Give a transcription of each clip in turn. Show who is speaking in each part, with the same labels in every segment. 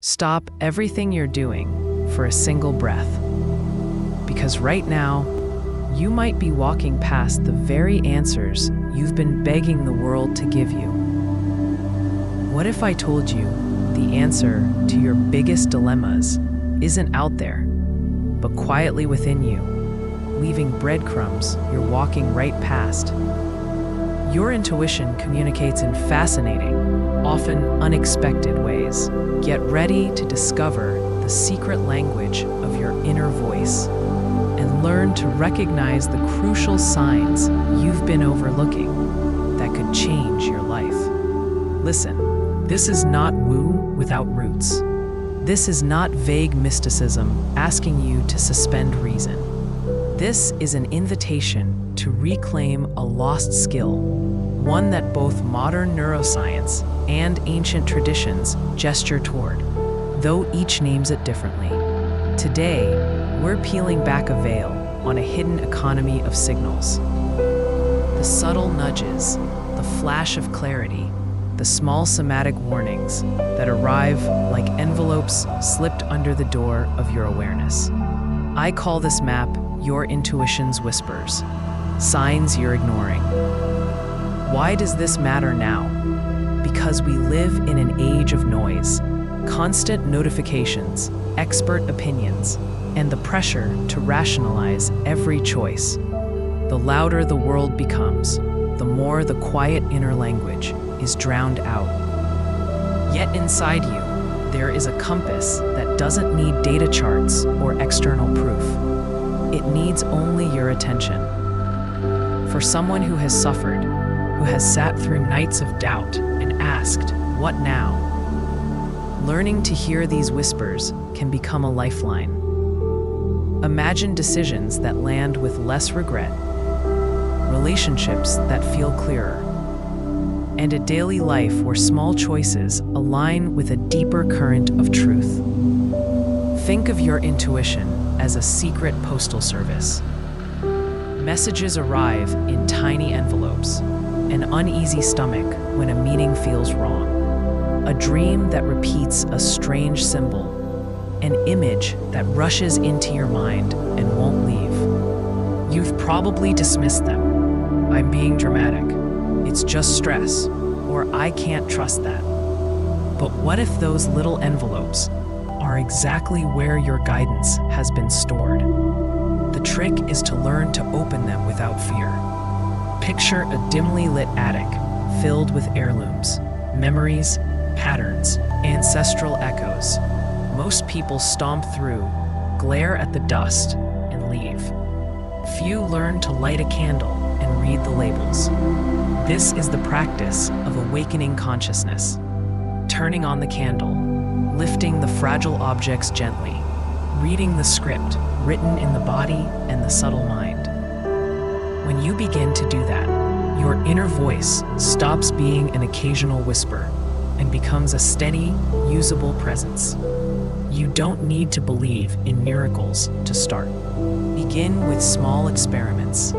Speaker 1: Stop everything you're doing for a single breath. Because right now, you might be walking past the very answers you've been begging the world to give you. What if I told you the answer to your biggest dilemmas isn't out there, but quietly within you, leaving breadcrumbs you're walking right past? Your intuition communicates in fascinating, often unexpected ways. Get ready to discover the secret language of your inner voice and learn to recognize the crucial signs you've been overlooking that could change your life. Listen, this is not woo without roots. This is not vague mysticism asking you to suspend reason. This is an invitation to reclaim a lost skill, one that both modern neuroscience and ancient traditions gesture toward, though each names it differently. Today, we're peeling back a veil on a hidden economy of signals. The subtle nudges, the flash of clarity, the small somatic warnings that arrive like envelopes slipped under the door of your awareness. I call this map your intuition's whispers, signs you're ignoring. Why does this matter now? Because we live in an age of noise, constant notifications, expert opinions, and the pressure to rationalize every choice. The louder the world becomes, the more the quiet inner language is drowned out. Yet inside you, there is a compass that doesn't need data charts or external proof. It needs only your attention. For someone who has suffered, who has sat through nights of doubt and asked, "What now?" Learning to hear these whispers can become a lifeline. Imagine decisions that land with less regret, relationships that feel clearer, and a daily life where small choices align with a deeper current of truth. Think of your intuition as a secret postal service. Messages arrive in tiny envelopes, an uneasy stomach when a meaning feels wrong, a dream that repeats a strange symbol, an image that rushes into your mind and won't leave. You've probably dismissed them. "I'm being dramatic. It's just stress," or "I can't trust that." But what if those little envelopes are exactly where your guidance has been stored? The trick is to learn to open them without fear. Picture a dimly lit attic filled with heirlooms, memories, patterns, ancestral echoes. Most people stomp through, glare at the dust, and leave. Few learn to light a candle and read the labels. This is the practice of awakening consciousness. Turning on the candle, lifting the fragile objects gently, reading the script written in the body and the subtle mind. When you begin to do that, your inner voice stops being an occasional whisper and becomes a steady, usable presence. You don't need to believe in miracles to start. Begin with small experiments.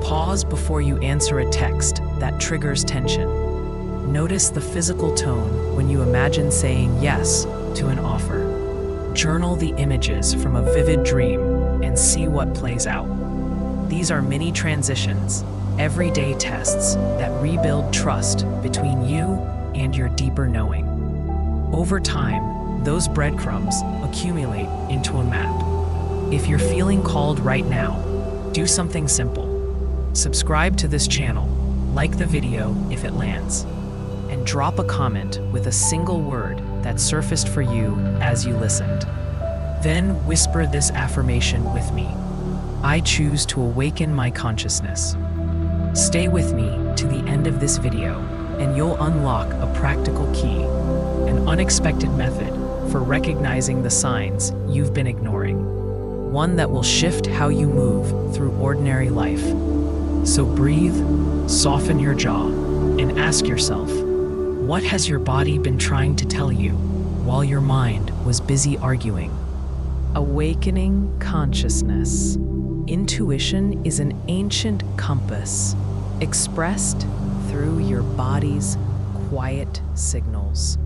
Speaker 1: Pause before you answer a text that triggers tension. Notice the physical tone when you imagine saying yes to an offer. Journal the images from a vivid dream and see what plays out. These are mini transitions, everyday tests that rebuild trust between you and your deeper knowing. Over time, those breadcrumbs accumulate into a map. If you're feeling called right now, do something simple. Subscribe to this channel, like the video if it lands, and drop a comment with a single word that surfaced for you as you listened. Then whisper this affirmation with me: "I choose to awaken my consciousness." Stay with me to the end of this video, and you'll unlock a practical key, an unexpected method for recognizing the signs you've been ignoring, one that will shift how you move through ordinary life. So breathe, soften your jaw, and ask yourself, what has your body been trying to tell you while your mind was busy arguing? Awakening consciousness. Intuition is an ancient compass expressed through your body's quiet signals.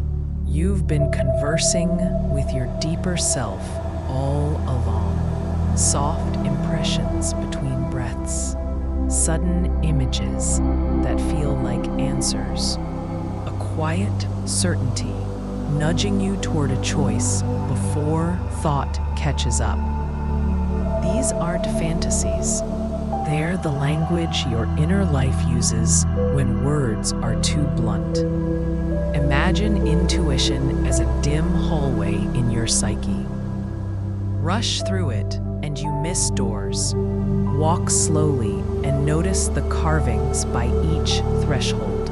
Speaker 1: You've been conversing with your deeper self all along. Soft impressions between breaths, sudden images that feel like answers, a quiet certainty nudging you toward a choice before thought catches up. These aren't fantasies. They're the language your inner life uses when words are too blunt. Imagine intuition as a dim hallway in your psyche. Rush through it and you miss doors. Walk slowly and notice the carvings by each threshold.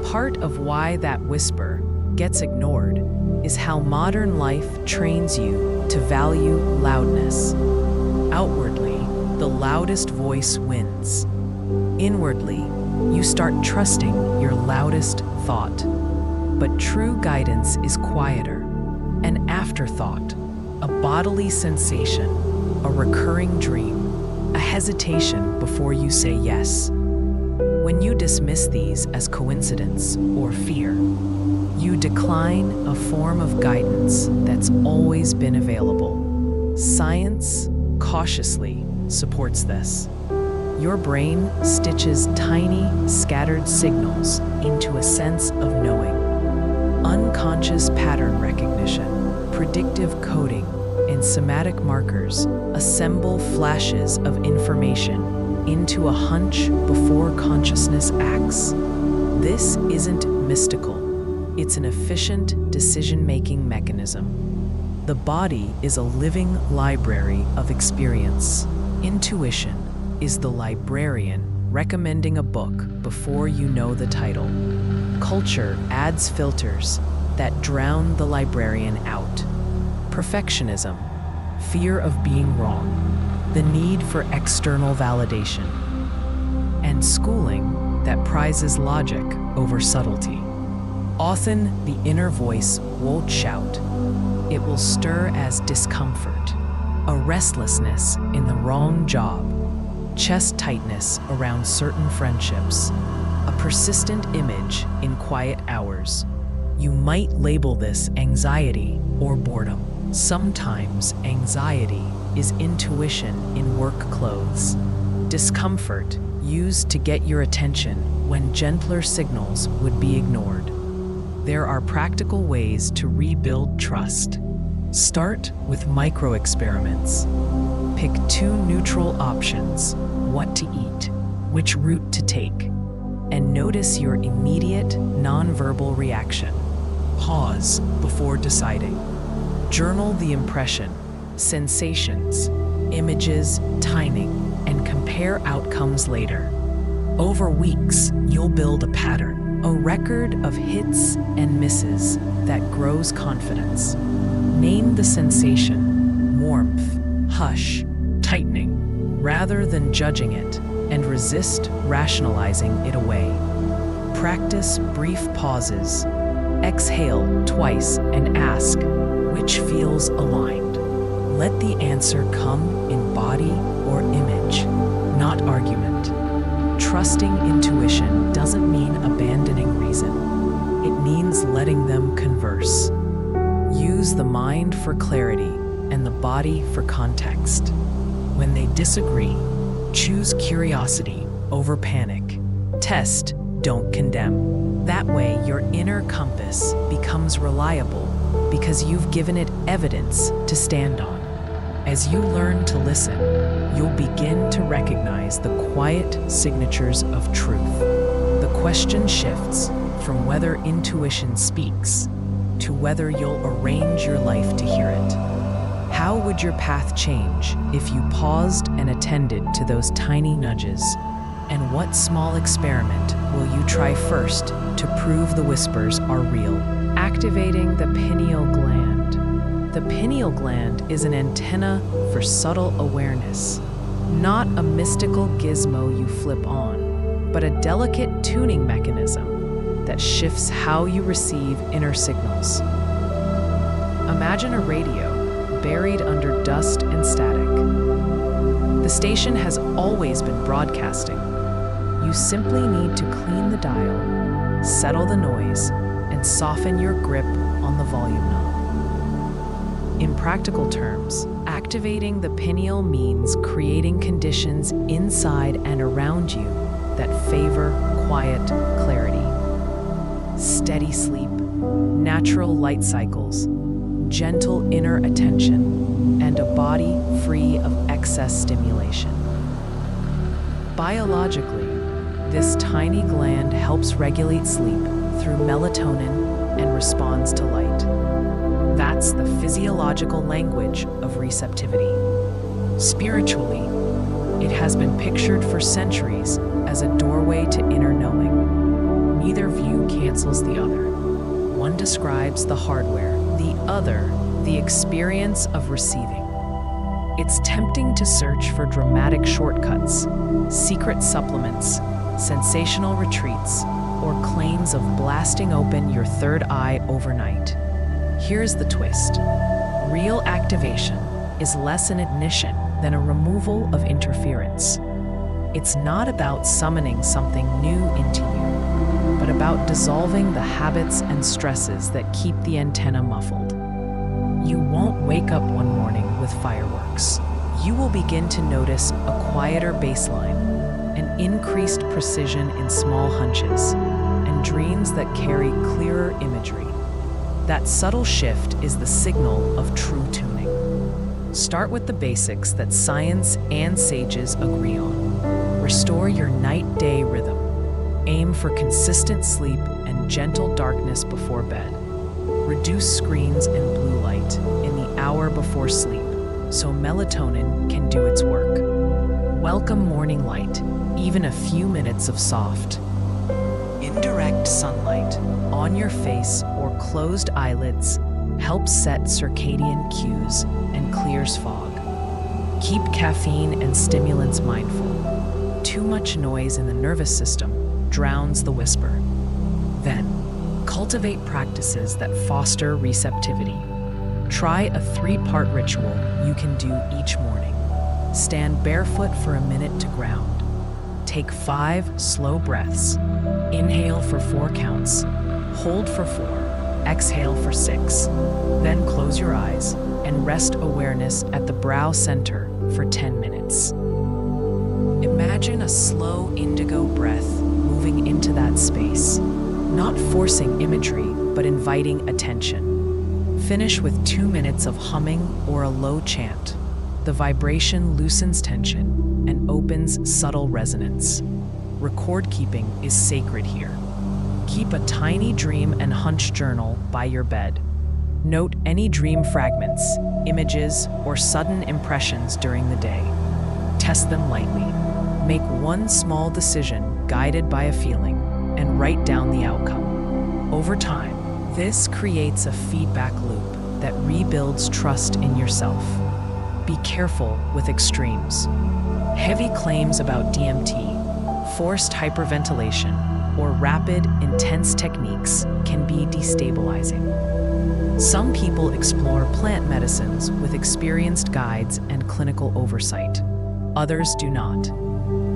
Speaker 1: Part of why that whisper gets ignored is how modern life trains you to value loudness. Outwardly, the loudest voice wins. Inwardly, you start trusting your loudest thought. But true guidance is quieter, an afterthought, a bodily sensation, a recurring dream, a hesitation before you say yes. When you dismiss these as coincidence or fear, you decline a form of guidance that's always been available. Science cautiously supports this. Your brain stitches tiny, scattered signals into a sense of knowing. Unconscious pattern recognition, predictive coding, and somatic markers assemble flashes of information into a hunch before consciousness acts. This isn't mystical. It's an efficient decision-making mechanism. The body is a living library of experience. Intuition is the librarian recommending a book before you know the title. Culture adds filters that drown the librarian out. Perfectionism, fear of being wrong, the need for external validation, and schooling that prizes logic over subtlety. Often, the inner voice won't shout. It will stir as discomfort, a restlessness in the wrong job, chest tightness around certain friendships, a persistent image in quiet hours. You might label this anxiety or boredom. Sometimes anxiety is intuition in work clothes, discomfort used to get your attention when gentler signals would be ignored. There are practical ways to rebuild trust. Start with micro-experiments. Pick 2 neutral options, what to eat, which route to take, and notice your immediate nonverbal reaction. Pause before deciding. Journal the impression, sensations, images, timing, and compare outcomes later. Over weeks, you'll build a pattern. A record of hits and misses that grows confidence. Name the sensation, warmth, hush, tightening, rather than judging it, and resist rationalizing it away. Practice brief pauses. Exhale twice and ask, which feels aligned? Let the answer come in body or image, not argument. Trusting intuition doesn't mean abandoning reason. It means letting them converse. Use the mind for clarity and the body for context. When they disagree, choose curiosity over panic. Test, don't condemn. That way, your inner compass becomes reliable because you've given it evidence to stand on. As you learn to listen, you'll begin to recognize the quiet signatures of truth. The question shifts from whether intuition speaks to whether you'll arrange your life to hear it. How would your path change if you paused and attended to those tiny nudges? And what small experiment will you try first to prove the whispers are real? Activating the pineal gland. The pineal gland is an antenna for subtle awareness, not a mystical gizmo you flip on, but a delicate tuning mechanism that shifts how you receive inner signals. Imagine a radio buried under dust and static. The station has always been broadcasting. You simply need to clean the dial, settle the noise, and and soften your grip on the volume knob. In practical terms, activating the pineal means creating conditions inside and around you that favor quiet clarity. Steady sleep, natural light cycles, gentle inner attention, and a body free of excess stimulation. Biologically, this tiny gland helps regulate sleep through melatonin and responds to light. That's the physiological language of receptivity. Spiritually, it has been pictured for centuries as a doorway to inner knowing. Neither view cancels the other. One describes the hardware, the other, the experience of receiving. It's tempting to search for dramatic shortcuts, secret supplements, sensational retreats, or claims of blasting open your third eye overnight. Here's the twist. Real activation is less an ignition than a removal of interference. It's not about summoning something new into you, but about dissolving the habits and stresses that keep the antenna muffled. You won't wake up one morning with fireworks. You will begin to notice a quieter baseline, an increased precision in small hunches, and dreams that carry clearer imagery. That subtle shift is the signal of true tuning. Start with the basics that science and sages agree on. Restore your night-day rhythm. Aim for consistent sleep and gentle darkness before bed. Reduce screens and blue light in the hour before sleep so melatonin can do its work. Welcome morning light, even a few minutes of soft, indirect sunlight on your face or closed eyelids helps set circadian cues and clears fog. Keep caffeine and stimulants mindful. Too much noise in the nervous system drowns the whisper. Then, cultivate practices that foster receptivity. Try a 3-part ritual you can do each morning. Stand barefoot for a minute to ground. Take 5 slow breaths. Inhale for 4 counts. Hold for 4. Exhale for 6. Then close your eyes and rest awareness at the brow center for 10 minutes. Imagine a slow indigo breath moving into that space, not forcing imagery, but inviting attention. Finish with 2 minutes of humming or a low chant. The vibration loosens tension and opens subtle resonance. Record keeping is sacred here. Keep a tiny dream and hunch journal by your bed. Note any dream fragments, images, or sudden impressions during the day. Test them lightly. Make one small decision guided by a feeling and write down the outcome. Over time, this creates a feedback loop that rebuilds trust in yourself. Be careful with extremes. Heavy claims about DMT, forced hyperventilation, or rapid, intense techniques can be destabilizing. Some people explore plant medicines with experienced guides and clinical oversight. Others do not.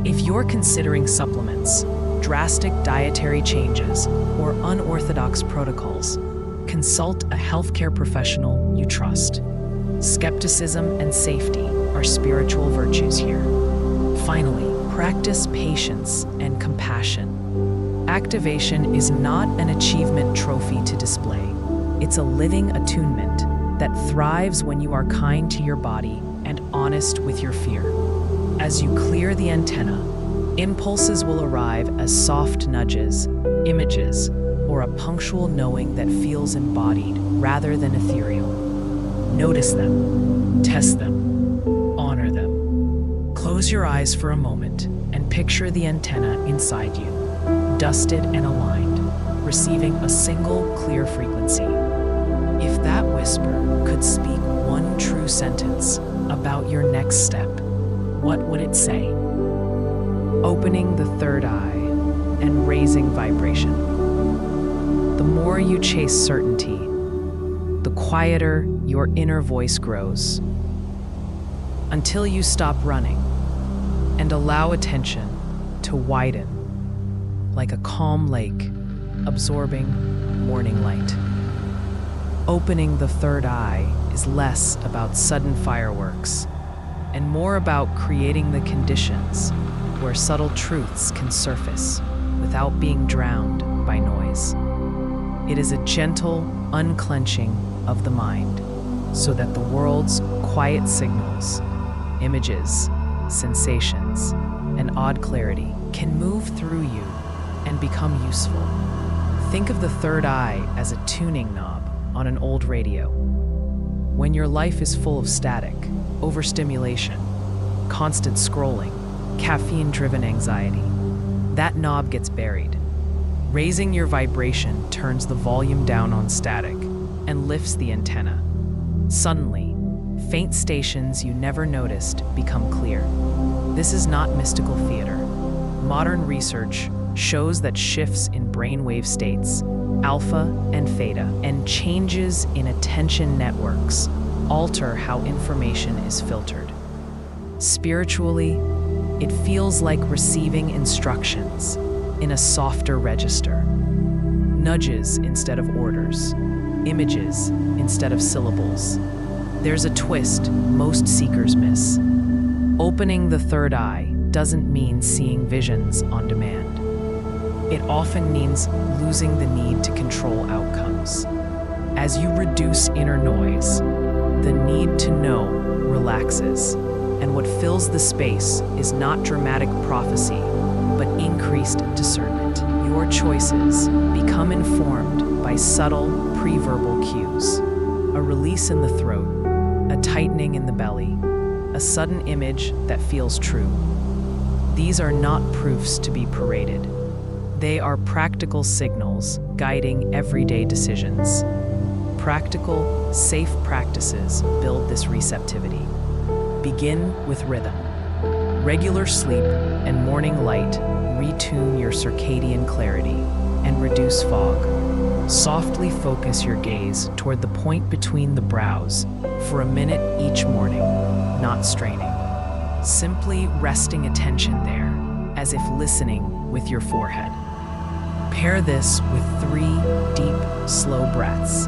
Speaker 1: If you're considering supplements, drastic dietary changes, or unorthodox protocols, consult a healthcare professional you trust. Skepticism and safety are spiritual virtues here. Finally, practice patience and compassion. Activation is not an achievement trophy to display. It's a living attunement that thrives when you are kind to your body and honest with your fear. As you clear the antenna, impulses will arrive as soft nudges, images, or a punctual knowing that feels embodied rather than ethereal. Notice them, test them, honor them. Close your eyes for a moment and picture the antenna inside you, dusted and aligned, receiving a single clear frequency. If that whisper could speak one true sentence about your next step, what would it say? Opening the third eye and raising vibration. The more you chase certainty, the quieter your inner voice grows, until you stop running and allow attention to widen like a calm lake, absorbing, morning light. Opening the third eye is less about sudden fireworks and more about creating the conditions where subtle truths can surface without being drowned by noise. It is a gentle unclenching of the mind so that the world's quiet signals, images, sensations, and odd clarity can move through you and become useful. Think of the third eye as a tuning knob on an old radio. When your life is full of static, overstimulation, constant scrolling, caffeine-driven anxiety, that knob gets buried. Raising your vibration turns the volume down on static and lifts the antenna. Suddenly, faint stations you never noticed become clear. This is not mystical theater. Modern research shows that shifts in brainwave states, alpha and theta, and changes in attention networks alter how information is filtered. Spiritually, it feels like receiving instructions in a softer register. Nudges instead of orders, images instead of syllables. There's a twist most seekers miss. Opening the third eye doesn't mean seeing visions on demand. It often means losing the need to control outcomes. As you reduce inner noise, the need to know relaxes, and what fills the space is not dramatic prophecy, but increased discernment. Your choices become informed by subtle pre-verbal cues. A release in the throat, a tightening in the belly, a sudden image that feels true. These are not proofs to be paraded. They are practical signals guiding everyday decisions. Practical, safe practices build this receptivity. Begin with rhythm. Regular sleep and morning light retune your circadian clarity and reduce fog. Softly focus your gaze toward the point between the brows for a minute each morning, not straining. Simply resting attention there, as if listening with your forehead. Pair this with 3 deep, slow breaths,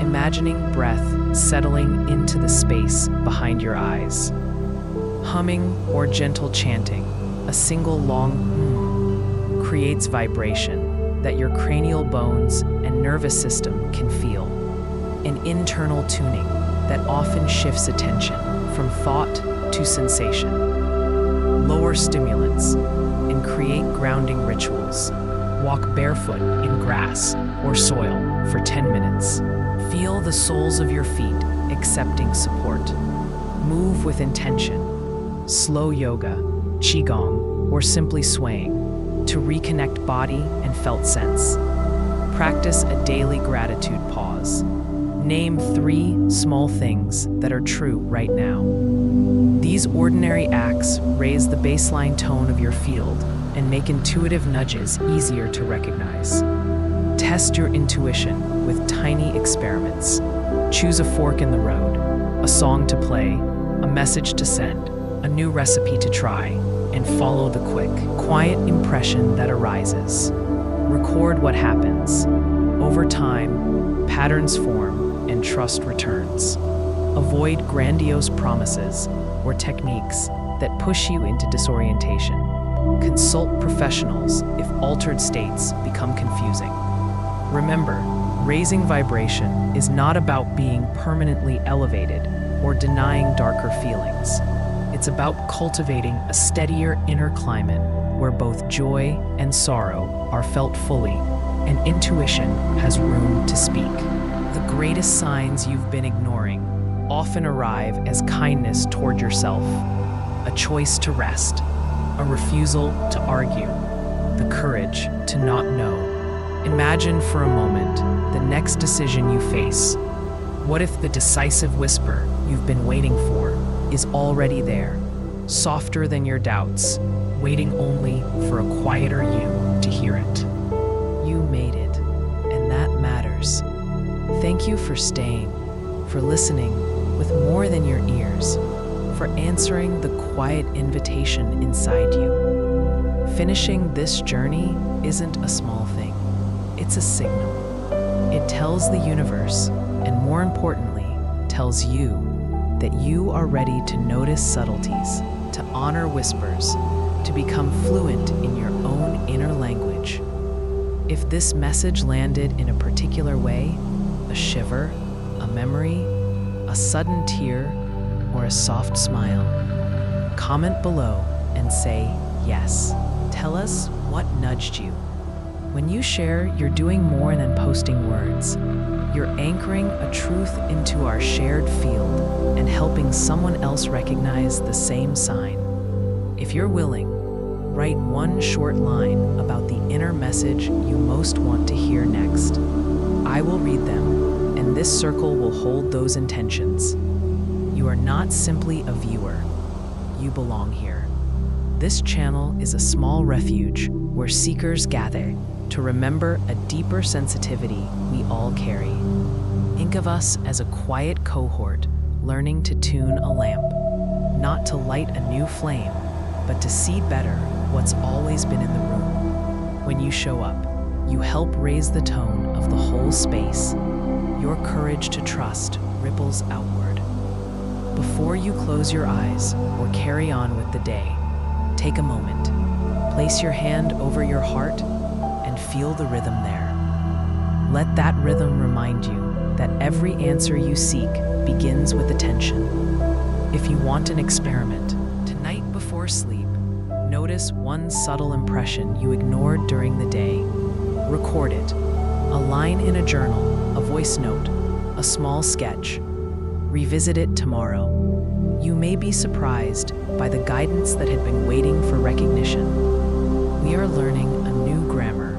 Speaker 1: imagining breath settling into the space behind your eyes. Humming or gentle chanting, a single long creates vibration that your cranial bones and nervous system can feel. An internal tuning that often shifts attention from thought to sensation. Lower stimulants and create grounding rituals. Walk barefoot in grass or soil for 10 minutes. Feel the soles of your feet accepting support. Move with intention. Slow yoga, qigong, or simply swaying to reconnect body and felt sense. Practice a daily gratitude pause. Name 3 small things that are true right now. These ordinary acts raise the baseline tone of your field and make intuitive nudges easier to recognize. Test your intuition with tiny experiments. Choose a fork in the road, a song to play, a message to send, a new recipe to try, and follow the quick, quiet impression that arises. Record what happens. Over time, patterns form and trust returns. Avoid grandiose promises or techniques that push you into disorientation. Consult professionals if altered states become confusing. Remember, raising vibration is not about being permanently elevated or denying darker feelings. It's about cultivating a steadier inner climate where both joy and sorrow are felt fully and intuition has room to speak. The greatest signs you've been ignoring often arrive as kindness toward yourself, a choice to rest, a refusal to argue, the courage to not know. Imagine for a moment the next decision you face. What if the decisive whisper you've been waiting for is already there, softer than your doubts, waiting only for a quieter you to hear it? You made it, and that matters. Thank you for staying, for listening with more than your ears, for answering the quiet invitation inside you. Finishing this journey isn't a small thing. It's a signal. It tells the universe, and more importantly, tells you that you are ready to notice subtleties, to honor whispers, to become fluent in your own inner language. If this message landed in a particular way, a shiver, a memory, a sudden tear, or a soft smile, comment below and say yes. Tell us what nudged you. When you share, you're doing more than posting words. You're anchoring a truth into our shared field and helping someone else recognize the same sign. If you're willing, write one short line about the inner message you most want to hear next. I will read them, and this circle will hold those intentions. You are not simply a viewer. You belong here. This channel is a small refuge where seekers gather to remember a deeper sensitivity we all carry. Think of us as a quiet cohort learning to tune a lamp, not to light a new flame, but to see better what's always been in the room. When you show up, you help raise the tone of the whole space. Your courage to trust ripples outward. Before you close your eyes or carry on with the day, take a moment. Place your hand over your heart and feel the rhythm there. Let that rhythm remind you that every answer you seek begins with attention. If you want an experiment, tonight before sleep, notice one subtle impression you ignored during the day. Record it. A line in a journal, a voice note, a small sketch. Revisit it tomorrow. You may be surprised by the guidance that had been waiting for recognition. We are learning a new grammar,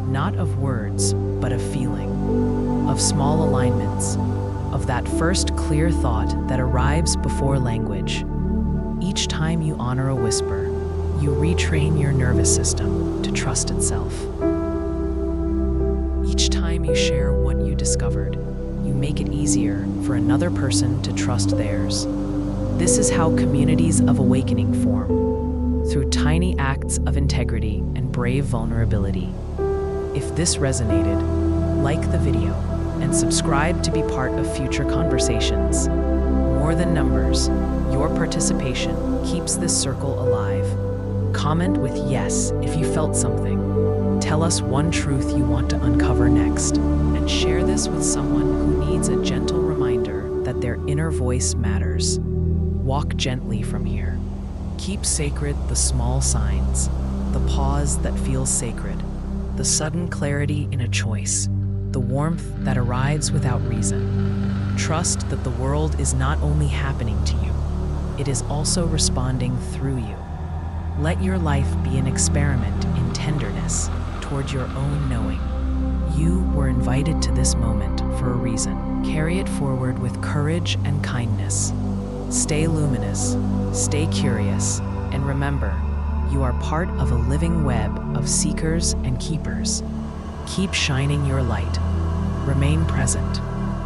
Speaker 1: not of words, but of feeling, of small alignments, of that first clear thought that arrives before language. Each time you honor a whisper, you retrain your nervous system to trust itself. Each time you share what you discovered, you make it easier for another person to trust theirs. This is how communities of awakening form, through tiny acts of integrity and brave vulnerability. If this resonated, like the video and subscribe to be part of future conversations. More than numbers, your participation keeps this circle alive. Comment with yes if you felt something. Tell us one truth you want to uncover next, and share this with someone who needs a gentle reminder that their inner voice matters. Walk gently from here. Keep sacred the small signs, the pause that feels sacred, the sudden clarity in a choice, the warmth that arrives without reason. Trust that the world is not only happening to you, it is also responding through you. Let your life be an experiment in tenderness toward your own knowing. You were invited to this moment for a reason. Carry it forward with courage and kindness. Stay luminous, stay curious, and remember, you are part of a living web of seekers and keepers. Keep shining your light. Remain present,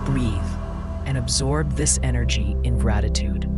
Speaker 1: breathe, and absorb this energy in gratitude.